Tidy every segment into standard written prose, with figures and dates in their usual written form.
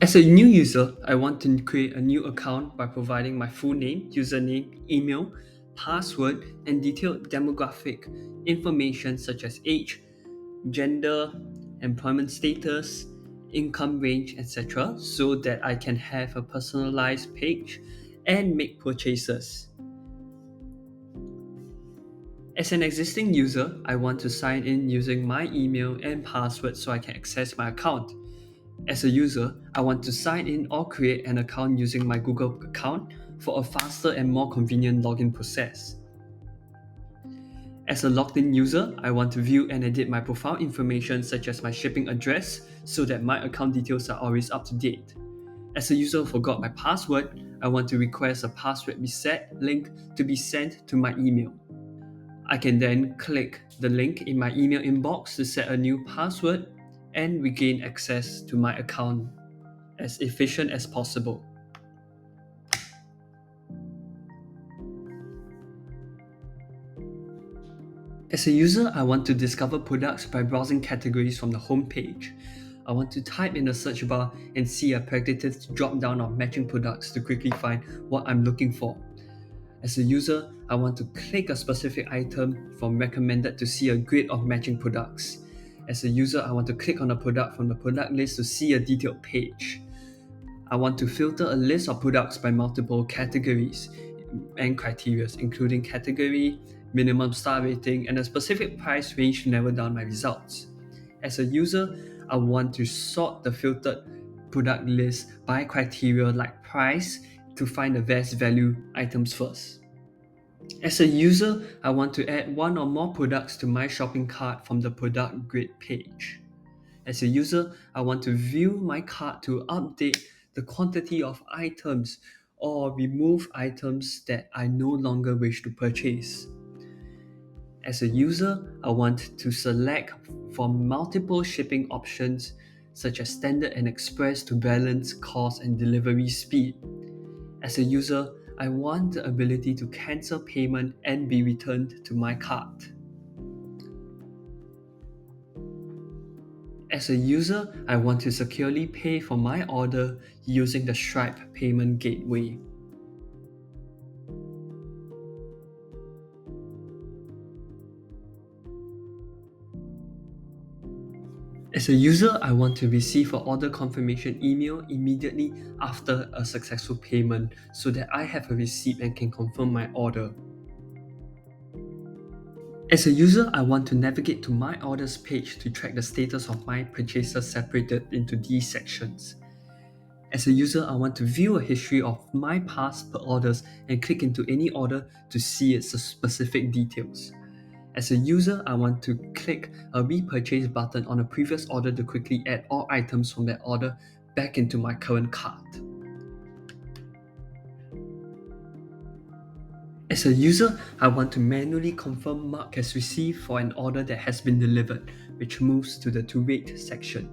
As a new user, I want to create a new account by providing my full name, username, email, password, and detailed demographic information such as age, gender, employment status, income range, etc., so that I can have a personalized page and make purchases. As an existing user, I want to sign in using my email and password so I can access my account. As a user, I want to sign in or create an account using my Google account for a faster and more convenient login process. As a logged in user, I want to view and edit my profile information such as my shipping address so that my account details are always up to date. As a user who forgot my password, I want to request a password reset link to be sent to my email. I can then click the link in my email inbox to set a new password and regain access to my account as efficient as possible. As a user, I want to discover products by browsing categories from the home page. I want to type in the search bar and see a predictive drop down of matching products to quickly find what I'm looking for. As a user, I want to click a specific item from recommended to see a grid of matching products. As a user, I want to click on a product from the product list to see a detailed page. I want to filter a list of products by multiple categories and criteria, including category, minimum star rating, and a specific price range to narrow down my results. As a user, I want to sort the filtered product list by criteria like price to find the best value items first. As a user, I want to add one or more products to my shopping cart from the product grid page. As a user, I want to view my cart to update the quantity of items or remove items that I no longer wish to purchase. As a user, I want to select from multiple shipping options such as standard and express to balance cost and delivery speed. As a user, I want the ability to cancel payment and be returned to my cart. As a user, I want to securely pay for my order using the Stripe payment gateway. As a user, I want to receive an order confirmation email immediately after a successful payment so that I have a receipt and can confirm my order. As a user, I want to navigate to my orders page to track the status of my purchases separated into these sections. As a user, I want to view a history of my past orders and click into any order to see its specific details. As a user, I want to click a repurchase button on a previous order to quickly add all items from that order back into my current cart. As a user, I want to manually confirm mark as received for an order that has been delivered, which moves to the to rate section.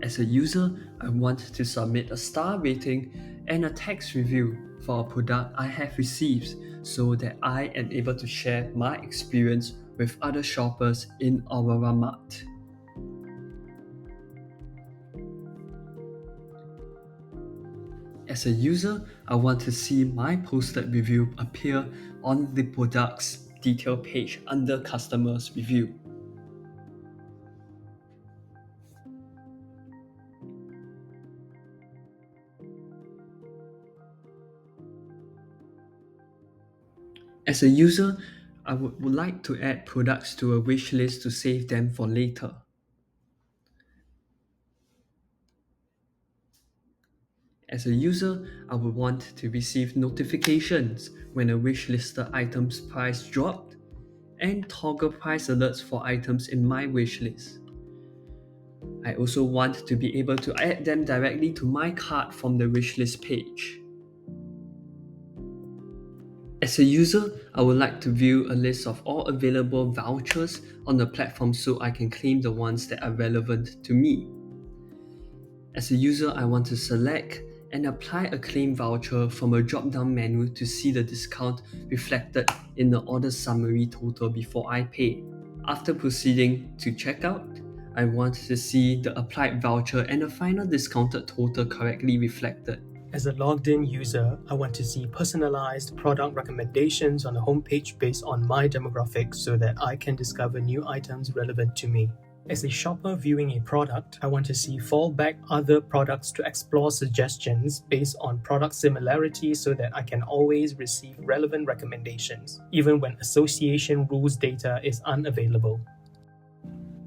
As a user, I want to submit a star rating and a text review for a product I have received so that I am able to share my experience with other shoppers in AuroraMart. As a user, I want to see my posted review appear on the product's detail page under Customers Review. As a user, I would like to add products to a wish list to save them for later. As a user, I would want to receive notifications when a wishlisted item's price dropped and toggle price alerts for items in my wishlist. I also want to be able to add them directly to my cart from the wishlist page. As a user, I would like to view a list of all available vouchers on the platform so I can claim the ones that are relevant to me. As a user, I want to select and apply a claim voucher from a drop-down menu to see the discount reflected in the order summary total before I pay. After proceeding to checkout, I want to see the applied voucher and the final discounted total correctly reflected. As a logged-in user, I want to see personalized product recommendations on the homepage based on my demographics so that I can discover new items relevant to me. As a shopper viewing a product, I want to see fallback other products to explore suggestions based on product similarity so that I can always receive relevant recommendations, even when association rules data is unavailable.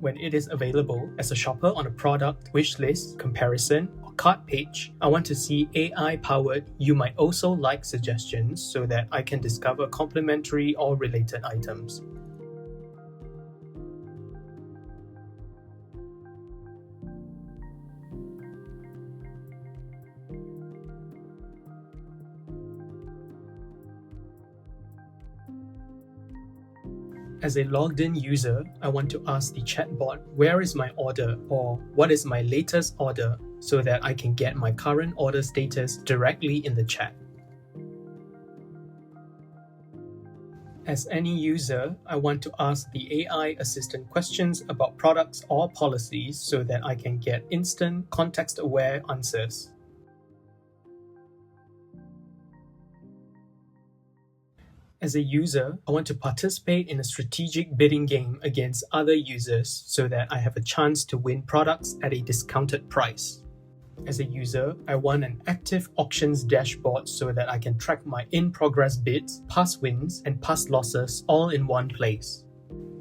When it is available, as a shopper on a product, wishlist, comparison, or cart page, I want to see AI-powered "you might also like" suggestions so that I can discover complementary or related items. As a logged-in user, I want to ask the chatbot, "Where is my order?" or "What is my latest order?" so that I can get my current order status directly in the chat. As any user, I want to ask the AI assistant questions about products or policies so that I can get instant, context-aware answers. As a user, I want to participate in a strategic bidding game against other users so that I have a chance to win products at a discounted price. As a user, I want an active auctions dashboard so that I can track my in-progress bids, past wins, and past losses all in one place.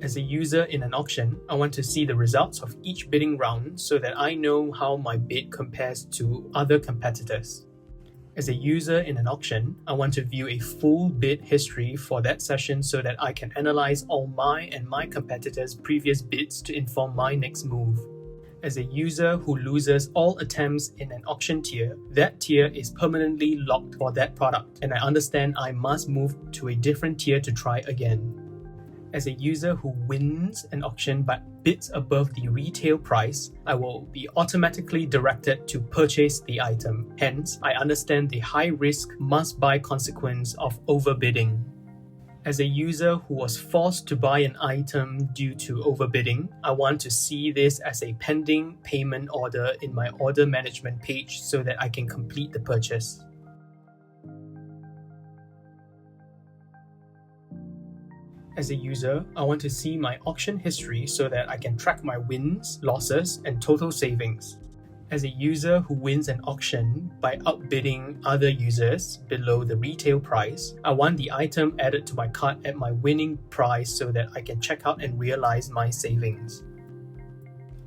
As a user in an auction, I want to see the results of each bidding round so that I know how my bid compares to other competitors. As a user in an auction, I want to view a full bid history for that session so that I can analyze all my and my competitors' previous bids to inform my next move. As a user who loses all attempts in an auction tier, that tier is permanently locked for that product, and I understand I must move to a different tier to try again. As a user who wins an auction but bids above the retail price, I will be automatically directed to purchase the item. Hence, I understand the high-risk must-buy consequence of overbidding. As a user who was forced to buy an item due to overbidding, I want to see this as a pending payment order in my order management page so that I can complete the purchase. As a user, I want to see my auction history so that I can track my wins, losses, and total savings. As a user who wins an auction by outbidding other users below the retail price, I want the item added to my cart at my winning price so that I can check out and realize my savings.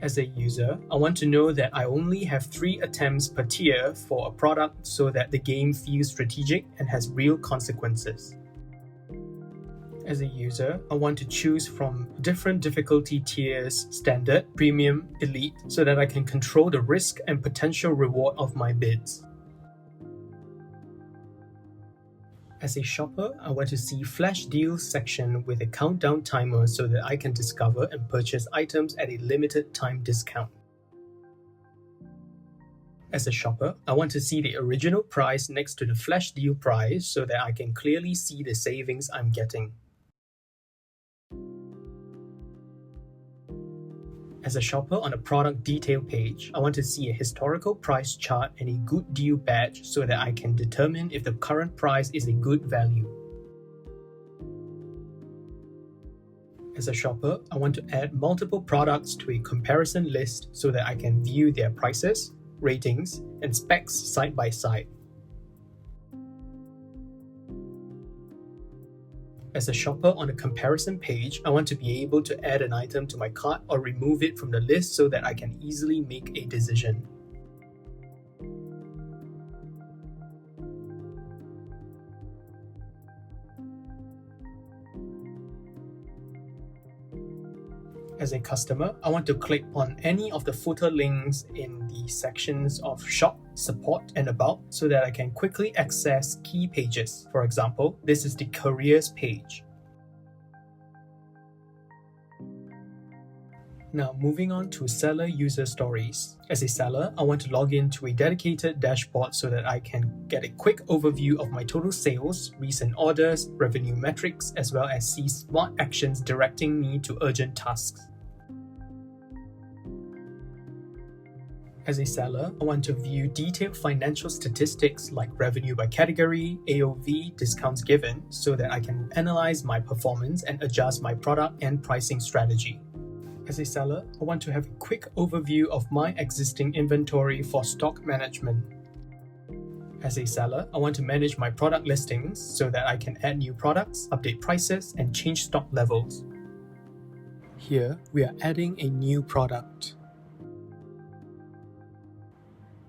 As a user, I want to know that I only have 3 attempts per tier for a product so that the game feels strategic and has real consequences. As a user, I want to choose from different difficulty tiers, standard, premium, elite, so that I can control the risk and potential reward of my bids. As a shopper, I want to see flash deals section with a countdown timer so that I can discover and purchase items at a limited time discount. As a shopper, I want to see the original price next to the flash deal price so that I can clearly see the savings I'm getting. As a shopper on a product detail page, I want to see a historical price chart and a good deal badge so that I can determine if the current price is a good value. As a shopper, I want to add multiple products to a comparison list so that I can view their prices, ratings, and specs side by side. As a shopper on a comparison page, I want to be able to add an item to my cart or remove it from the list so that I can easily make a decision. As a customer, I want to click on any of the footer links in the sections of Shop, Support, and About so that I can quickly access key pages. For example, this is the Careers page. Now, moving on to Seller User Stories. As a seller, I want to log in to a dedicated dashboard so that I can get a quick overview of my total sales, recent orders, revenue metrics, as well as see smart actions directing me to urgent tasks. As a seller, I want to view detailed financial statistics like revenue by category, AOV, discounts given, so that I can analyze my performance and adjust my product and pricing strategy. As a seller, I want to have a quick overview of my existing inventory for stock management. As a seller, I want to manage my product listings so that I can add new products, update prices, and change stock levels. Here, we are adding a new product.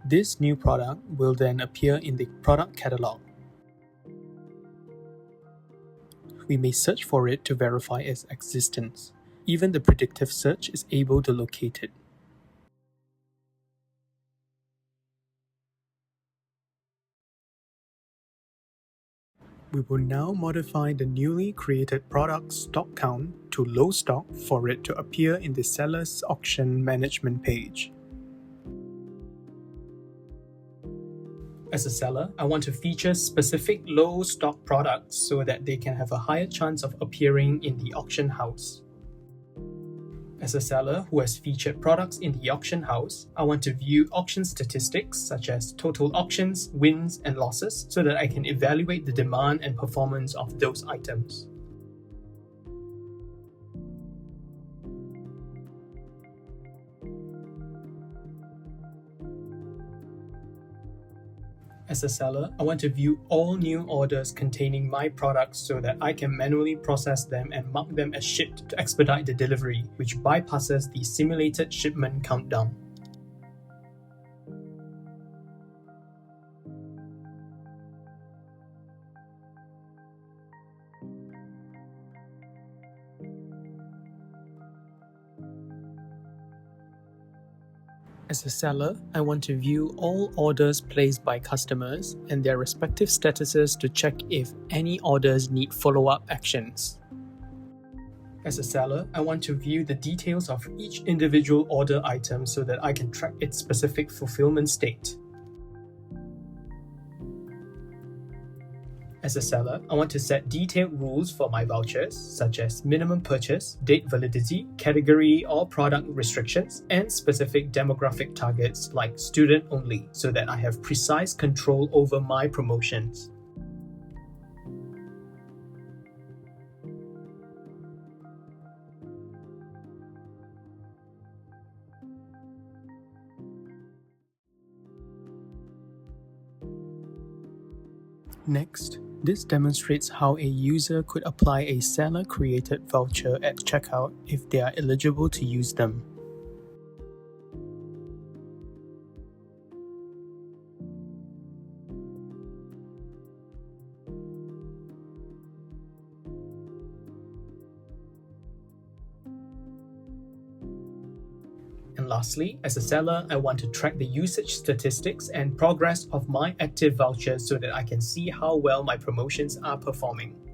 This new product will then appear in the product catalog. We may search for it to verify its existence. Even the predictive search is able to locate it. We will now modify the newly created product stock count to low stock for it to appear in the seller's auction management page. As a seller, I want to feature specific low stock products so that they can have a higher chance of appearing in the auction house. As a seller who has featured products in the auction house, I want to view auction statistics such as total auctions, wins, and losses so that I can evaluate the demand and performance of those items. As a seller, I want to view all new orders containing my products so that I can manually process them and mark them as shipped to expedite the delivery, which bypasses the simulated shipment countdown. As a seller, I want to view all orders placed by customers and their respective statuses to check if any orders need follow-up actions. As a seller, I want to view the details of each individual order item so that I can track its specific fulfillment state. As a seller, I want to set detailed rules for my vouchers, such as minimum purchase, date validity, category or product restrictions, and specific demographic targets like student only, so that I have precise control over my promotions. Next, this demonstrates how a user could apply a seller-created voucher at checkout if they are eligible to use them. And lastly, as a seller, I want to track the usage statistics and progress of my active vouchers so that I can see how well my promotions are performing.